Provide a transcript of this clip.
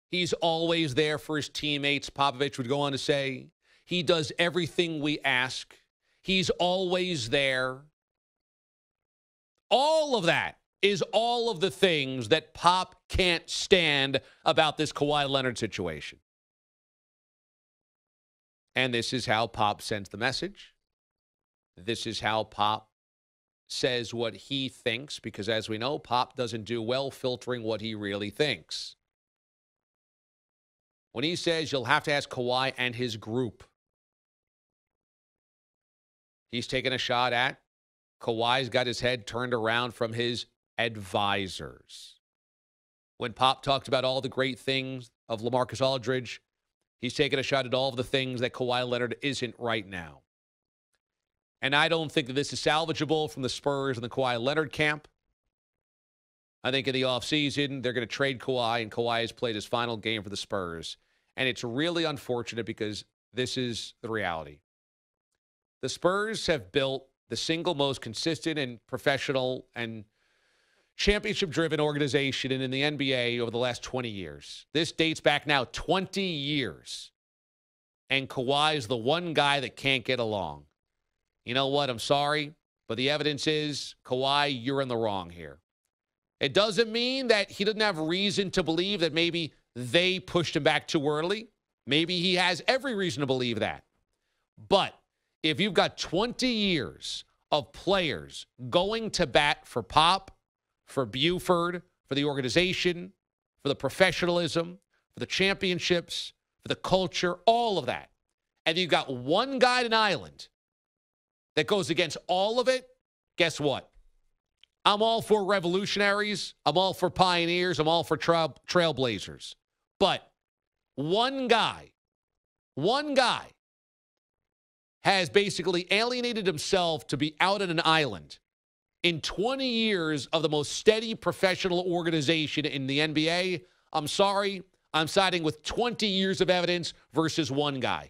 He's always there for his teammates. Popovich would go on to say, he does everything we ask. He's always there. All of that is all of the things that Pop can't stand about this Kawhi Leonard situation. And this is how Pop sends the message. This is how Pop says what he thinks, because as we know, Pop doesn't do well filtering what he really thinks. When he says you'll have to ask Kawhi and his group, he's taking a shot at Kawhi's got his head turned around from his advisors. When Pop talked about all the great things of LaMarcus Aldridge, he's taking a shot at all of the things that Kawhi Leonard isn't right now. And I don't think that this is salvageable from the Spurs and the Kawhi Leonard camp. I think in the offseason, they're going to trade Kawhi, and Kawhi has played his final game for the Spurs. And it's really unfortunate because this is the reality. The Spurs have built the single most consistent and professional and championship-driven organization in the NBA over the last 20 years. This dates back now 20 years. And Kawhi is the one guy that can't get along. You know what? I'm sorry, but the evidence is, Kawhi, you're in the wrong here. It doesn't mean that he doesn't have reason to believe that maybe they pushed him back too early. Maybe he has every reason to believe that. But if you've got 20 years of players going to bat for Pop, for Buford, for the organization, for the professionalism, for the championships, for the culture, all of that, and you've got one guy at an island that goes against all of it, guess what? I'm all for revolutionaries. I'm all for pioneers. I'm all for trailblazers. But one guy has basically alienated himself to be out on an island in 20 years of the most steady professional organization in the NBA. I'm sorry. I'm siding with 20 years of evidence versus one guy.